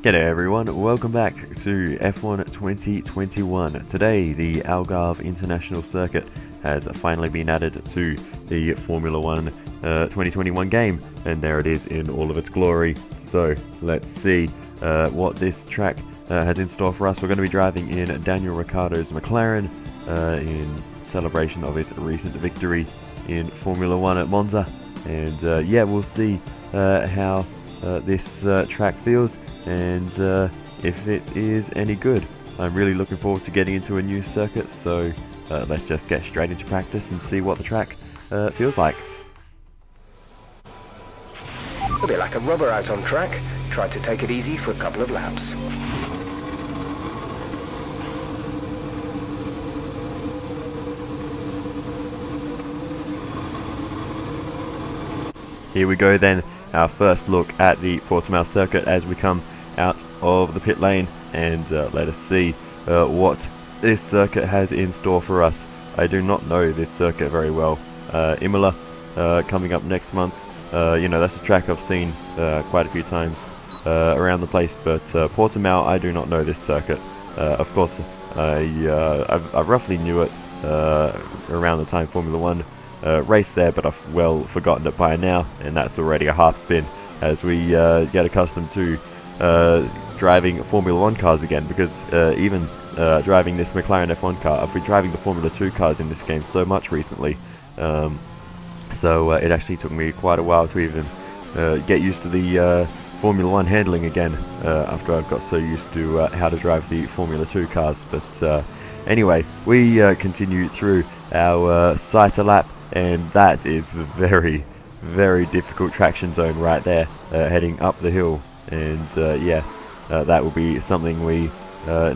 G'day everyone, welcome back to F1 2021. Today, the Algarve International Circuit has finally been added to the Formula 1 2021 game, and there it is in all of its glory. So, let's see what this track has in store for us. We're going to be driving in Daniel Ricciardo's McLaren in celebration of his recent victory in Formula 1 at Monza, and yeah, we'll see how this track feels and if it is any good. I'm really looking forward to getting into a new circuit, so let's just get straight into practice and see what the track feels like. A bit like a rubber out on track. Try to take it easy for a couple of laps. Here we go then, our first look at the Portimao circuit as we come out of the pit lane, and let us see what this circuit has in store for us. I do not know this circuit very well. Imola coming up next month. You know, that's a track I've seen quite a few times around the place, but Portimao, I do not know this circuit. Of course, I roughly knew it around the time Formula 1 race there, but I've well forgotten it by now, and that's already a half spin as we get accustomed to driving Formula 1 cars again, because even driving this McLaren F1 car, I've been driving the Formula 2 cars in this game so much recently, so it actually took me quite a while to even get used to the Formula 1 handling again after I've got so used to how to drive the Formula 2 cars. But anyway, we continue through our sighter lap, and that is a very, very difficult traction zone right there, heading up the hill, and yeah, that will be something we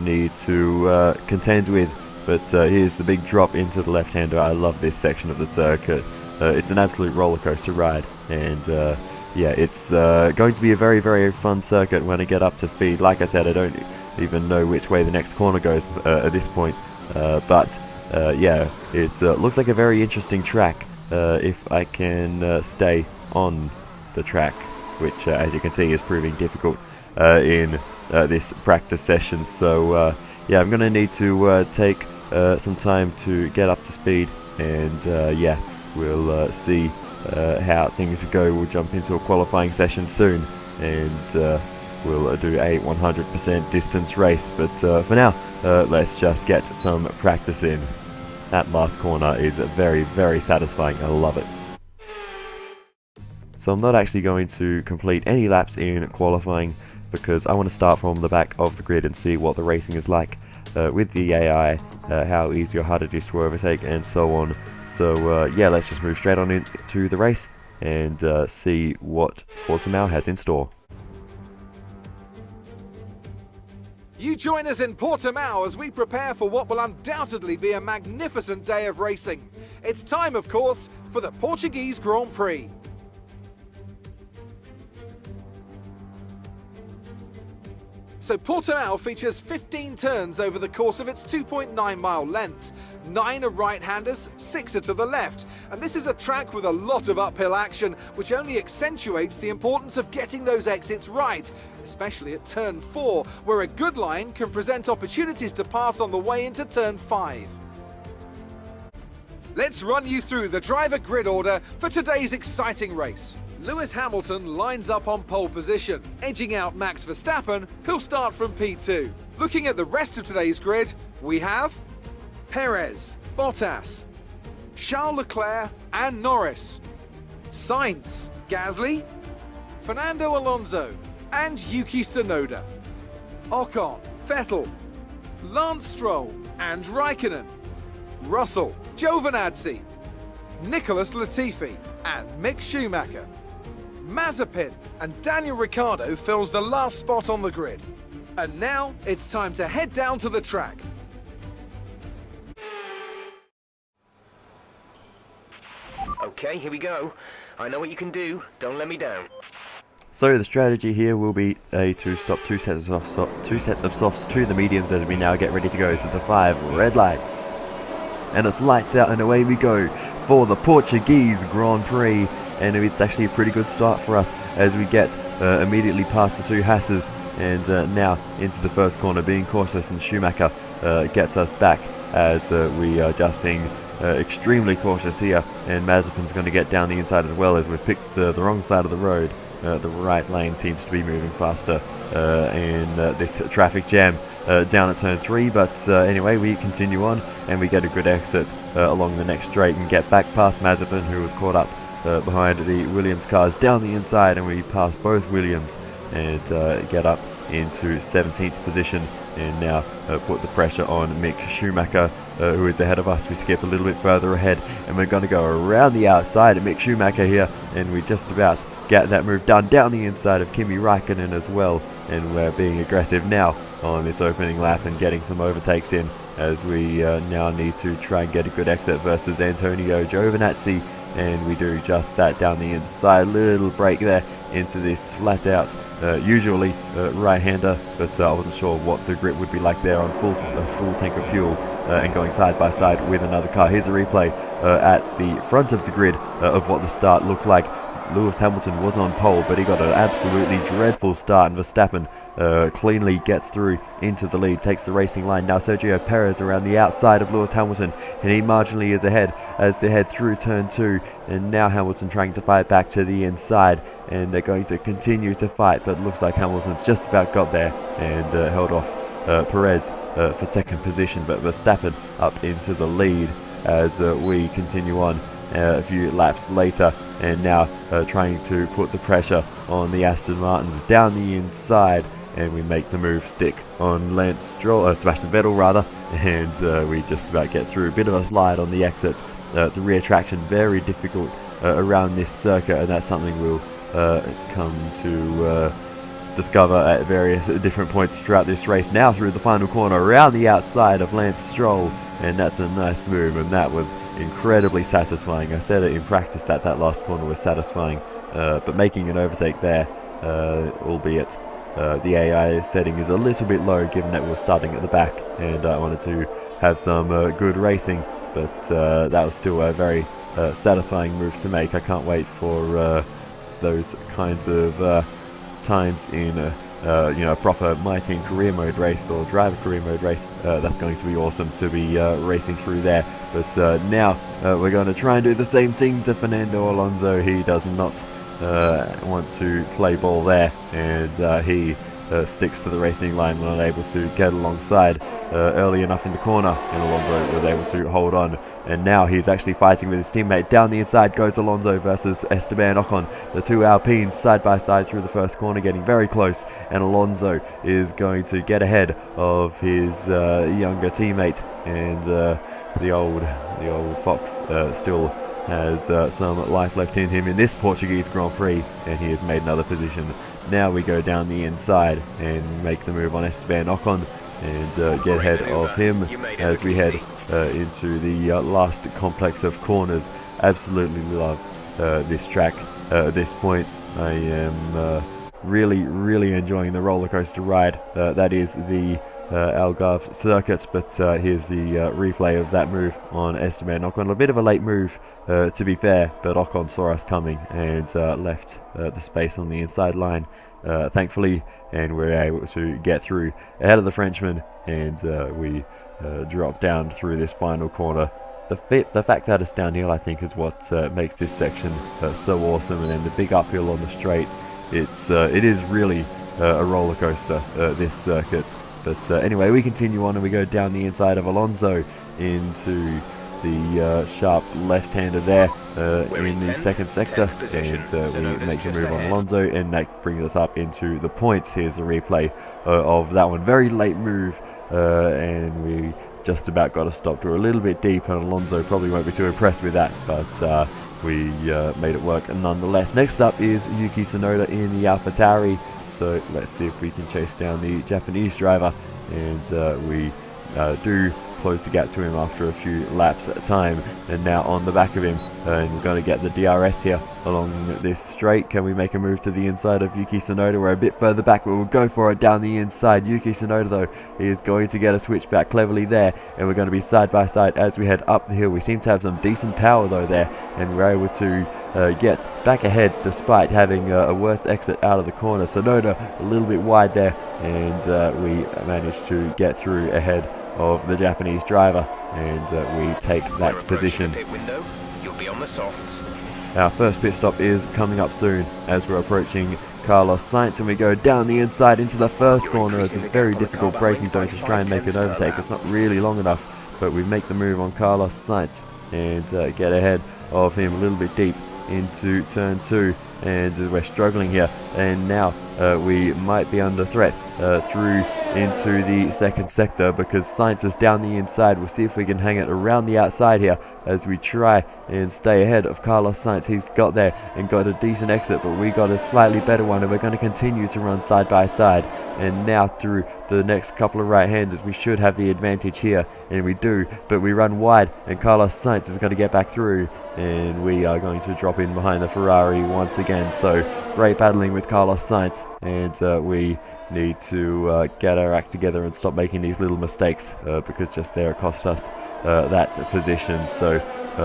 need to contend with. But here's the big drop into the left-hander. I love this section of the circuit. It's an absolute roller coaster ride, and yeah, it's going to be a very, very fun circuit when I get up to speed. Like I said, I don't even know which way the next corner goes at this point, but yeah, it looks like a very interesting track if I can stay on the track, which as you can see is proving difficult in this practice session. So yeah, I'm going to need to take some time to get up to speed, and yeah, we'll see how things go. We'll jump into a qualifying session soon, and we'll do a 100% distance race, but for now, let's just get some practice in. That last corner is very, very satisfying. I love it. So I'm not actually going to complete any laps in qualifying, because I want to start from the back of the grid and see what the racing is like with the AI, how easy or hard it is to overtake, and so on. So yeah, let's just move straight on into the race and see what Portimao has in store. You join us in Portimao as we prepare for what will undoubtedly be a magnificent day of racing. It's time, of course, for the Portuguese Grand Prix. So Portimao features 15 turns over the course of its 2.9-mile length. 9 are right-handers, 6 are to the left, and this is a track with a lot of uphill action, which only accentuates the importance of getting those exits right, especially at turn 4, where a good line can present opportunities to pass on the way into turn 5. Let's run you through the driver grid order for today's exciting race. Lewis Hamilton lines up on pole position, edging out Max Verstappen, who'll start from P2. Looking at the rest of today's grid, we have Perez, Bottas, Charles Leclerc and Norris, Sainz, Gasly, Fernando Alonso and Yuki Tsunoda, Ocon, Vettel, Lance Stroll and Raikkonen, Russell, Giovinazzi, Nicholas Latifi and Mick Schumacher. Mazepin and Daniel Ricciardo fills the last spot on the grid. And now it's time to head down to the track. Okay, here we go. I know what you can do. Don't let me down. So the strategy here will be to stop two sets of softs to the mediums as we now get ready to go to the 5 red lights. And it's lights out and away we go for the Portuguese Grand Prix. And it's actually a pretty good start for us as we get immediately past the 2 Hasses and now into the first corner, being cautious, and Schumacher gets us back as we are just being extremely cautious here, and Mazepin's going to get down the inside as well, as we've picked the wrong side of the road. The right lane seems to be moving faster in this traffic jam down at turn 3, but anyway, we continue on and we get a good exit along the next straight and get back past Mazepin, who was caught up behind the Williams cars down the inside, and we pass both Williams and get up into 17th position, and now put the pressure on Mick Schumacher, who is ahead of us. We skip a little bit further ahead, and we're going to go around the outside of Mick Schumacher here, and we just about get that move done down the inside of Kimi Raikkonen as well, and we're being aggressive now on this opening lap and getting some overtakes in, as we now need to try and get a good exit versus Antonio Giovinazzi, and we do just that down the inside. Little break there into this flat out, usually right-hander, but I wasn't sure what the grip would be like there on full tank of fuel and going side by side with another car. Here's a replay at the front of the grid of what the start looked like. Lewis Hamilton was on pole, but he got an absolutely dreadful start, and Verstappen cleanly gets through into the lead, takes the racing line. Now Sergio Perez around the outside of Lewis Hamilton, and he marginally is ahead as they head through turn 2, and now Hamilton trying to fight back to the inside, and they're going to continue to fight, but looks like Hamilton's just about got there and held off Perez for second position, but Verstappen up into the lead as we continue on a few laps later, and now trying to put the pressure on the Aston Martins down the inside, and we make the move stick on Sebastian Vettel rather, and we just about get through. A bit of a slide on the exit. The rear traction very difficult around this circuit, and that's something we'll come to discover at various different points throughout this race. Now through the final corner around the outside of Lance Stroll, and that's a nice move, and that was incredibly satisfying. I said it in practice that that last corner was satisfying, but making an overtake there, albeit the AI setting is a little bit low given that we're starting at the back, and I wanted to have some good racing, but that was still a very satisfying move to make. I can't wait for those kinds of times in a proper My Team career mode race or driver career mode race. That's going to be awesome to be racing through there. But now we're going to try and do the same thing to Fernando Alonso. He does not want to play ball there, and he sticks to the racing line, not able to get alongside early enough in the corner, and Alonso was able to hold on, and now he's actually fighting with his teammate. Down the inside goes Alonso versus Esteban Ocon, the two Alpines side by side through the first corner, getting very close, and Alonso is going to get ahead of his younger teammate, and the old Fox still has some life left in him in this Portuguese Grand Prix, and he has made another position. Now we go down the inside and make the move on Esteban Ocon, and get ahead of him as we head into the last complex of corners. Absolutely love this track at this point. I am really enjoying the roller coaster ride that is the Algarve Circuit, but here's the replay of that move on Esteban Ocon. A bit of a late move to be fair, but Ocon saw us coming and left the space on the inside line thankfully, and we're able to get through ahead of the Frenchman, and we drop down through this final corner. The fact that it's downhill, I think, is what makes this section so awesome, and then the big uphill on the straight. It is really a roller coaster, this circuit. But anyway, we continue on and we go down the inside of Alonso into the sharp left-hander there in the second sector, and we make the move on Alonso, and that brings us up into the points. Here's a replay of that one. Very late move, and we just about got a stop to a little bit deep, and Alonso probably won't be too impressed with that, but we made it work nonetheless. Next up is Yuki Tsunoda in the AlphaTauri, so let's see if we can chase down the Japanese driver, and we do close the gap to him after a few laps at a time, and now on the back of him, and we're going to get the DRS here along this straight. Can we make a move to the inside of Yuki Tsunoda? We're a bit further back, but we'll go for it down the inside. Yuki Tsunoda though is going to get a switchback cleverly there, and we're going to be side by side as we head up the hill. We seem to have some decent power though there, and we're able to get back ahead despite having a worse exit out of the corner. Tsunoda a little bit wide there, and we managed to get through ahead of the Japanese driver, and we take that position. You'll be on the softs. Our first pit stop is coming up soon as we're approaching Carlos Sainz, and we go down the inside into the first corner. It's a very difficult braking zone to try and make an overtake. It's not really long enough, but we make the move on Carlos Sainz and get ahead of him a little bit deep into turn 2, and we're struggling here, and now we might be under threat through into the second sector because Sainz is down the inside. We'll see if we can hang it around the outside here as we try and stay ahead of Carlos Sainz. He's got there and got a decent exit, but we got a slightly better one, and we're going to continue to run side by side. And now through the next couple of right-handers, we should have the advantage here, and we do, but we run wide, and Carlos Sainz is going to get back through, and we are going to drop in behind the Ferrari once again. So great battling with Carlos Sainz, and we need to get our act together and stop making these little mistakes because just there it cost us that position. So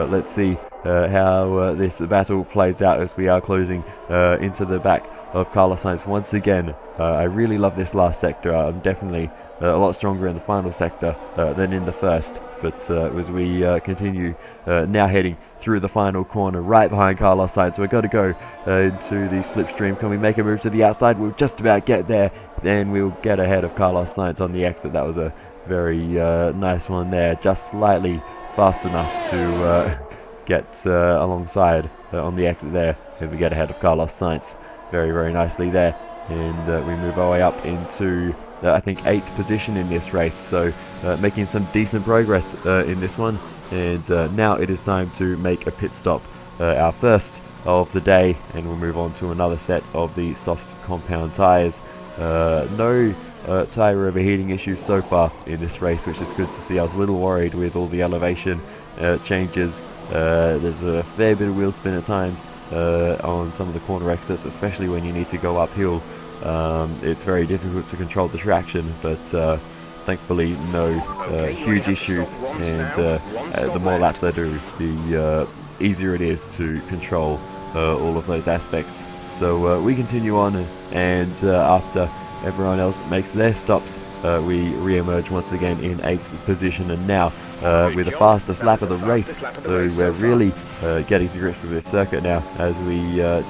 let's see how this battle plays out as we are closing into the back of Carlos Sainz once again. I really love this last sector. I'm definitely a lot stronger in the final sector than in the first, but as we continue now heading through the final corner right behind Carlos Sainz, we're going to go into the slipstream. Can we make a move to the outside? We'll just about get there, then we'll get ahead of Carlos Sainz on the exit. That was a very nice one there, just slightly fast enough to get alongside on the exit there, and we get ahead of Carlos Sainz very, very nicely there, and we move our way up into I think 8th position in this race, so making some decent progress in this one. And now it is time to make a pit stop, our first of the day, and we'll move on to another set of the soft compound tyres. No tyre overheating issues so far in this race, which is good to see. I was a little worried with all the elevation changes. There's a fair bit of wheel spin at times on some of the corner exits, especially when you need to go uphill. It's very difficult to control the traction, but thankfully no huge issues, and the more laps I do, the easier it is to control all of those aspects. So we continue on, and after everyone else makes their stops, we re-emerge once again in 8th position, and now with the fastest lap of the race. So we're really getting to grips with this circuit now as we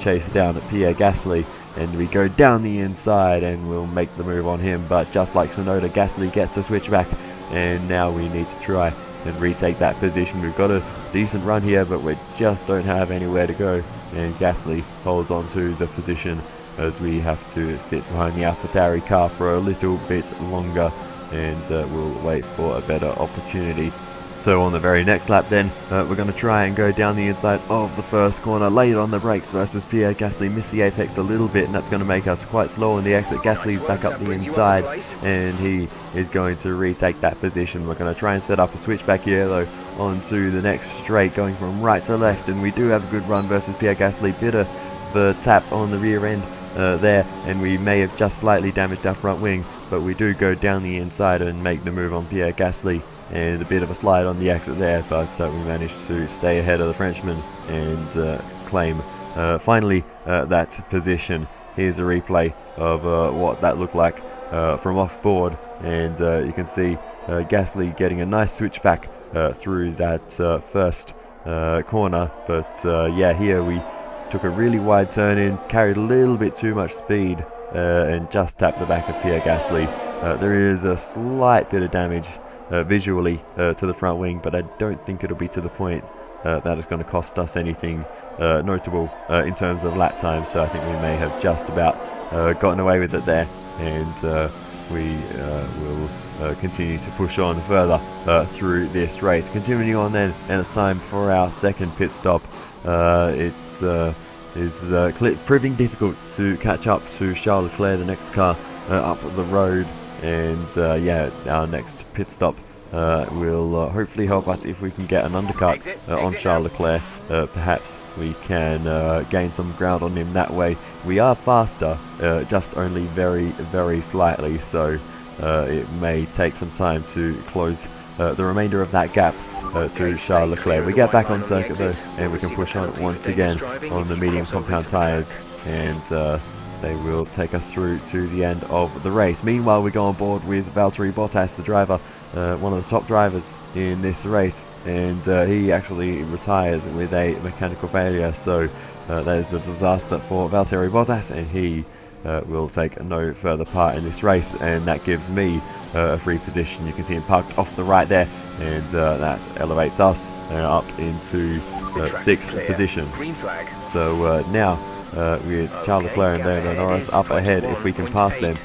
chase down Pierre Gasly, and we go down the inside and we'll make the move on him, but just like Tsunoda, Gasly gets a switchback, and now we need to try and retake that position. We've got a decent run here, but we just don't have anywhere to go, and Gasly holds on to the position as we have to sit behind the AlphaTauri car for a little bit longer, and we'll wait for a better opportunity. So on the very next lap then, we're going to try and go down the inside of the first corner, late on the brakes versus Pierre Gasly. Missed the apex a little bit, and that's going to make us quite slow on the exit. Gasly's back up the inside, and he is going to retake that position. We're going to try and set up a switchback here though onto the next straight, going from right to left, and we do have a good run versus Pierre Gasly. Bit of the tap on the rear end there, and we may have just slightly damaged our front wing, but we do go down the inside and make the move on Pierre Gasly, and a bit of a slide on the exit there, but we managed to stay ahead of the Frenchman and claim finally that position. Here's a replay of what that looked like from off board, and you can see Gasly getting a nice switchback through that first corner, but yeah, here we took a really wide turn in, carried a little bit too much speed, and just tapped the back of Pierre Gasly. There is a slight bit of damage visually to the front wing, but I don't think it'll be to the point that is going to cost us anything notable in terms of lap time, so I think we may have just about gotten away with it there, and we will continue to push on further through this race. Continuing on then, and it's time for our second pit stop. It is proving difficult to catch up to Charles Leclerc, the next car up the road, and yeah, our next pit stop will hopefully help us if we can get an undercut on Charles Leclerc. Perhaps we can gain some ground on him that way. We are faster, just only very, very slightly, so it may take some time to close the remainder of that gap to Charles Leclerc. We get back on circuit though, and we can push on once again on the medium compound tyres, and they will take us through to the end of the race. Meanwhile, we go on board with Valtteri Bottas, the driver, one of the top drivers in this race, and he actually retires with a mechanical failure, so that is a disaster for Valtteri Bottas, and he will take no further part in this race, and that gives me a free position. You can see him parked off the right there, and that elevates us up into 6th position. Green flag. So now with Charles Leclerc and Lando Norris up ahead, if we can pass them,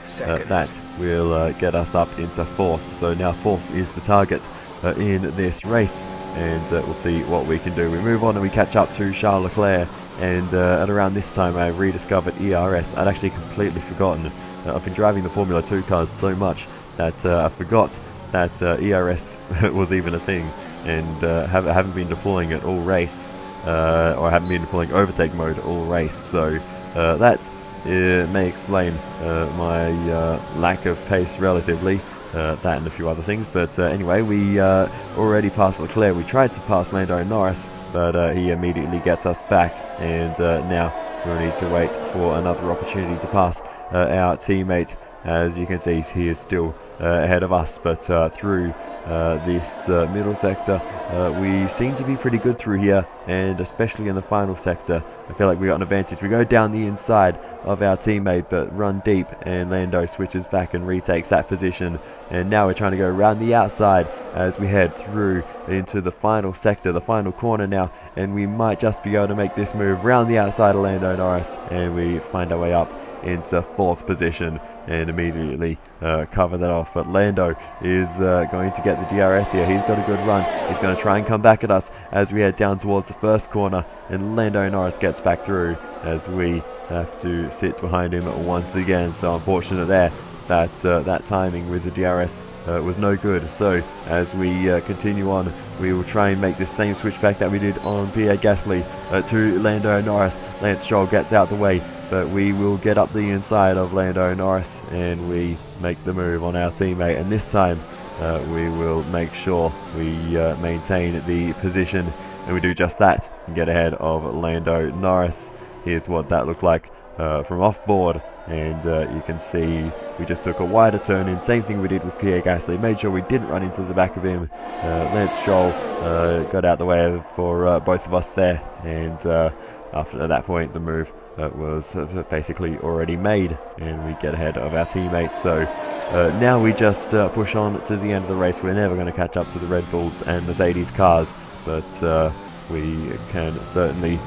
that will get us up into 4th. So now 4th is the target in this race, and we'll see what we can do. We move on and we catch up to Charles Leclerc, and at around this time I rediscovered ERS. I'd actually completely forgotten. I've been driving the Formula 2 cars so much that I forgot that ERS was even a thing, and haven't been deploying it all race, or haven't been deploying overtake mode all race, so that may explain my lack of pace relatively, that and a few other things. But anyway, we already passed Leclerc. We tried to pass Lando Norris, but he immediately gets us back, and now we'll need to wait for another opportunity to pass our teammate. As you can see, he is still ahead of us, but through this middle sector, we seem to be pretty good through here, and especially in the final sector, I feel like we got an advantage. We go down the inside of our teammate, but run deep, and Lando switches back and retakes that position, and now we're trying to go around the outside as we head through into the final sector, the final corner now, and we might just be able to make this move round the outside of Lando Norris, and we find our way up into 4th position and immediately cover that off. But Lando is going to get the DRS here. He's got a good run. He's going to try and come back at us as we head down towards the first corner, and Lando Norris gets back through as we have to sit behind him once again. So unfortunate there that that timing with the DRS was no good. So as we continue on, we will try and make this same switchback that we did on Pierre Gasly to Lando Norris. Lance Stroll gets out the way, but we will get up the inside of Lando Norris, and we make the move on our teammate, and this time we will make sure we maintain the position, and we do just that and get ahead of Lando Norris. Here's what that looked like from off board, and you can see we just took a wider turn in, same thing we did with Pierre Gasly, made sure we didn't run into the back of him. Lance Stroll got out the way for both of us there, and after that point the move was basically already made, and we get ahead of our teammates. So now we just push on to the end of the race. We're never going to catch up to the Red Bulls and Mercedes cars, but we can certainly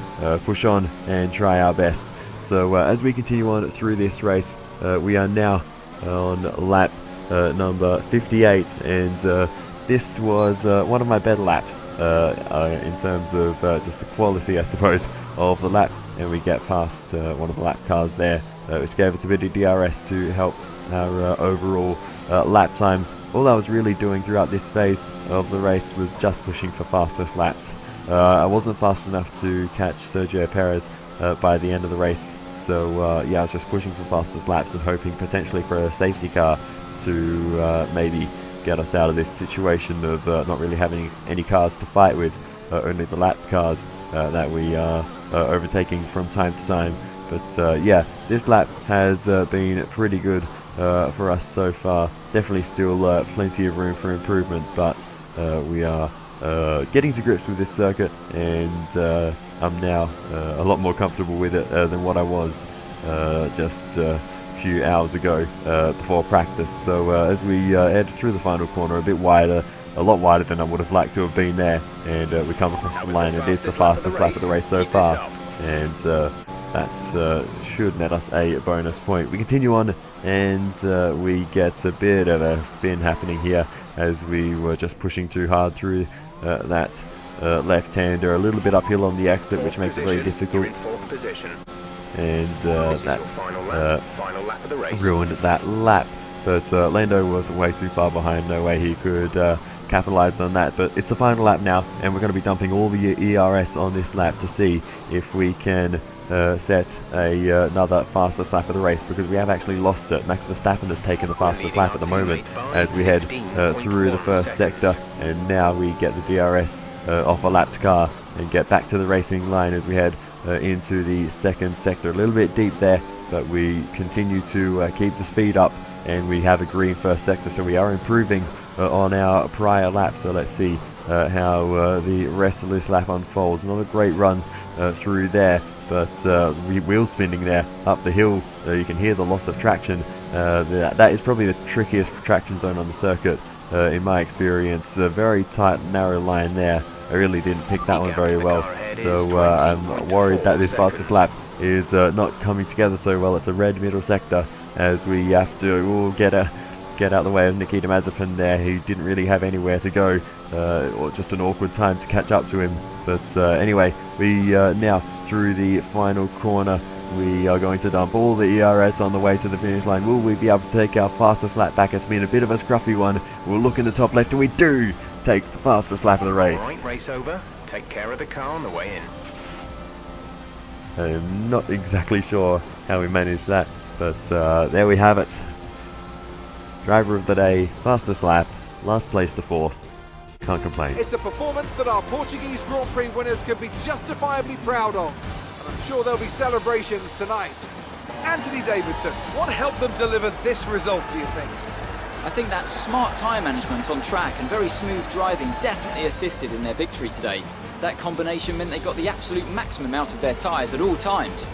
push on and try our best. So as we continue on through this race, we are now on lap number 58, and this was one of my better laps in terms of just the quality, I suppose, of the lap, and we get past one of the lap cars there, which gave us a bit of DRS to help our overall lap time. All I was really doing throughout this phase of the race was just pushing for fastest laps. I wasn't fast enough to catch Sergio Perez by the end of the race, so yeah, I was just pushing for fastest laps and hoping potentially for a safety car to maybe get us out of this situation of not really having any cars to fight with, only the lap cars that we are overtaking from time to time. But yeah, this lap has been pretty good for us so far. Definitely still plenty of room for improvement, but we are getting to grips with this circuit, and I'm now a lot more comfortable with it than what I was just a few hours ago before practice. So as we head through the final corner, a bit wider, a lot wider than I would have liked to have been there, and we come across the line. It is the fastest lap of the race so far, and that should net us a bonus point. We continue on, and we get a bit of a spin happening here as we were just pushing too hard through that left-hander, a little bit uphill on the exit, which makes it very difficult, and that ruined that lap. But Lando was way too far behind. No way he could capitalize on that. But it's the final lap now, and we're going to be dumping all the ERS on this lap to see if we can set another fastest lap of the race, because we have actually lost it. Max Verstappen has taken the fastest lap at the moment as we head through the first sector, and now we get the DRS off a lapped car and get back to the racing line as we head into the second sector. A little bit deep there, but we continue to keep the speed up, and we have a green first sector, so we are improving on our prior lap. So let's see how the rest of this lap unfolds. Not a great run through there, but wheel spinning there up the hill. You can hear the loss of traction. That is probably the trickiest traction zone on the circuit in my experience. A very tight, narrow line there. I really didn't pick that one very well, so I'm worried that this fastest lap is not coming together so well. It's a red middle sector as we have to get out of the way of Nikita Mazepin there. He didn't really have anywhere to go, or just an awkward time to catch up to him. But anyway, we now through the final corner, we are going to dump all the ERS on the way to the finish line. Will we be able to take our fastest lap back? It's been a bit of a scruffy one. We'll look in the top left, and we do take the fastest lap of the race. Right, race over. Take care of the car on the way in. I'm not exactly sure how we managed that, but there we have it. Driver of the day, fastest lap, last place to fourth. Can't complain. It's a performance that our Portuguese Grand Prix winners can be justifiably proud of, and I'm sure there'll be celebrations tonight. Anthony Davidson, what helped them deliver this result, do you think? I think that smart tyre management on track and very smooth driving definitely assisted in their victory today. That combination meant they got the absolute maximum out of their tyres at all times.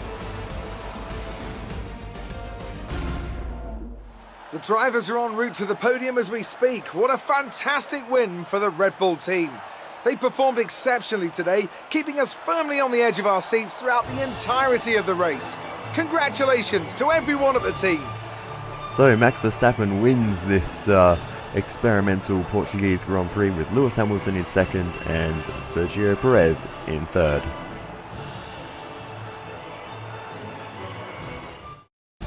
The drivers are en route to the podium as we speak. What a fantastic win for the Red Bull team. They performed exceptionally today, keeping us firmly on the edge of our seats throughout the entirety of the race. Congratulations to everyone at the team. So Max Verstappen wins this experimental Portuguese Grand Prix with Lewis Hamilton in second and Sergio Perez in third.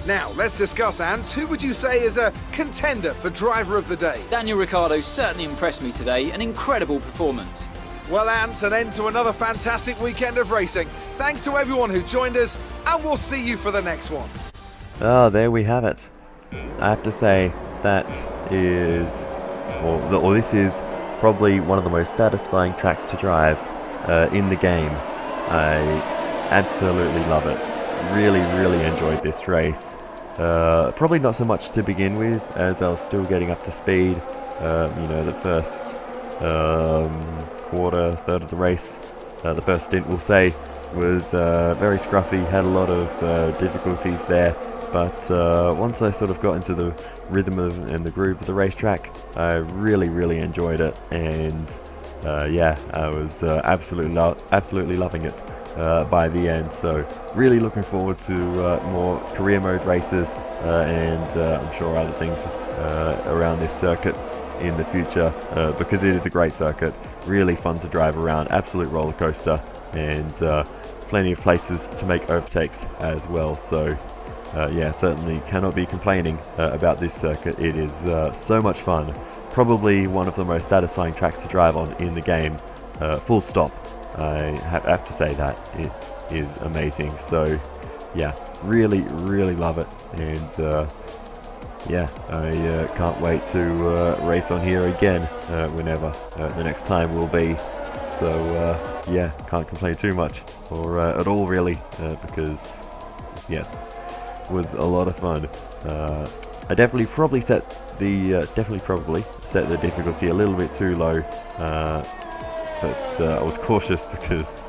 Now, let's discuss, Ant. Who would you say is a contender for driver of the day? Daniel Ricciardo certainly impressed me today, an incredible performance. Well, Ant, an end to another fantastic weekend of racing. Thanks to everyone who joined us, and we'll see you for the next one. There we have it. I have to say that is, or this is probably one of the most satisfying tracks to drive in the game. I absolutely love it. Really enjoyed this race. Probably not so much to begin with, as I was still getting up to speed. The first third of the race, the first stint we'll say, was very scruffy, had a lot of difficulties there. But once I sort of got into the rhythm and the groove of the racetrack, I really enjoyed it, and I was absolutely loving it by the end. So really looking forward to more career mode races and I'm sure other things around this circuit in the future, because it is a great circuit, really fun to drive around, absolute roller coaster, and plenty of places to make overtakes as well. So certainly cannot be complaining about this circuit. It is so much fun. Probably one of the most satisfying tracks to drive on in the game. Full stop. I have to say that. It is amazing. So, yeah, really love it. And, I can't wait to race on here again whenever the next time will be. So, can't complain too much or at all, really, because, it was a lot of fun. I definitely probably set the difficulty a little bit too low, but I was cautious because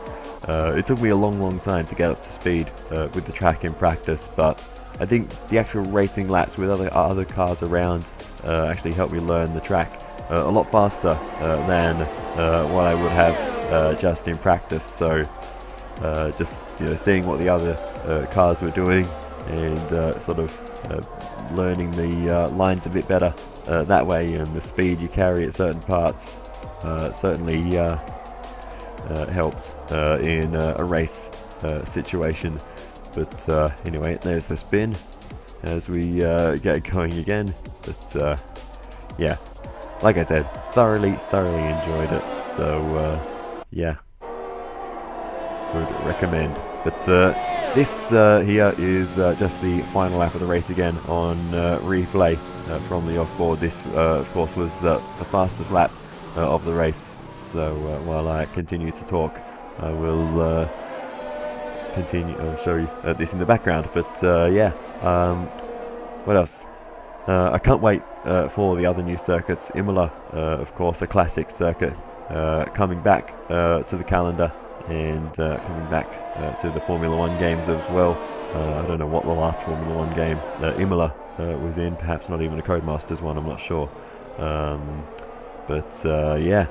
it took me a long time to get up to speed with the track in practice. But I think the actual racing laps with other cars around actually helped me learn the track a lot faster than what I would have just in practice. So just seeing what the other cars were doing and sort of learning the lines a bit better that way, and the speed you carry at certain parts certainly helped in a race situation. But anyway, there's the spin as we get going again. But like I said, thoroughly enjoyed it. So yeah, would recommend. But this here is just the final lap of the race again on replay from the offboard. This of course was the fastest lap of the race. So while I continue to talk, I will continue. I'll show you this in the background. But yeah, what else? I can't wait for the other new circuits. Imola, of course, a classic circuit, coming back to the calendar, and coming back to the Formula 1 games as well. I don't know what the last Formula 1 game Imola was in, perhaps not even a Codemasters one, I'm not sure. But yeah,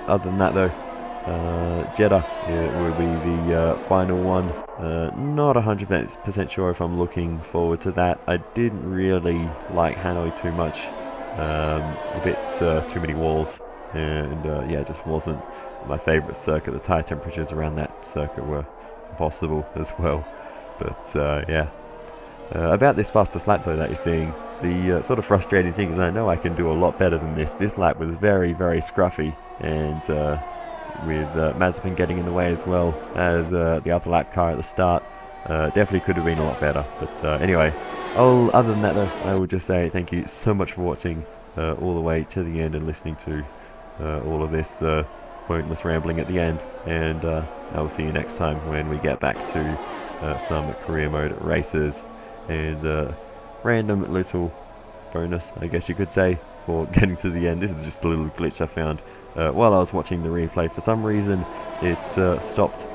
other than that though, Jeddah will be the final one. Not 100% sure if I'm looking forward to that. I didn't really like Hanoi too much. A bit too many walls, and yeah, it just wasn't my favourite circuit. The tyre temperatures around that circuit were impossible as well. But yeah, about this fastest lap though that you're seeing, the sort of frustrating thing is I know I can do a lot better than this. This lap was very scruffy, and with Mazepin getting in the way as well as the other lap car at the start, definitely could have been a lot better. But anyway, other than that though, I will just say thank you so much for watching all the way to the end and listening to all of this pointless rambling at the end, and I will see you next time when we get back to some career mode races and random little bonus, I guess you could say, for getting to the end. This is just a little glitch I found while I was watching the replay. For some reason it stopped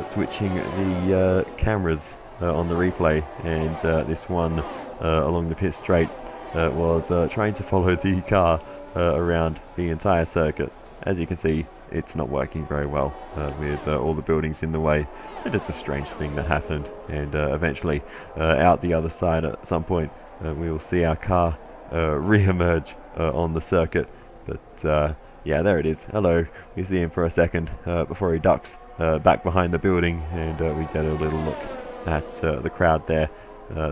switching the cameras on the replay, and this one along the pit straight was trying to follow the car around the entire circuit. As you can see, it's not working very well with all the buildings in the way. It's just a strange thing that happened, and eventually out the other side at some point we will see our car re-emerge on the circuit. But yeah, there it is. Hello. We see him for a second before he ducks back behind the building, and we get a little look at the crowd there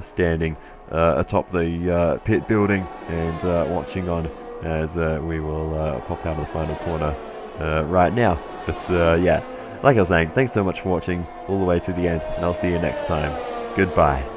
standing atop the pit building and watching on as we will pop out of the final corner right now. But yeah, like I was saying, thanks so much for watching all the way to the end, and I'll see you next time. Goodbye.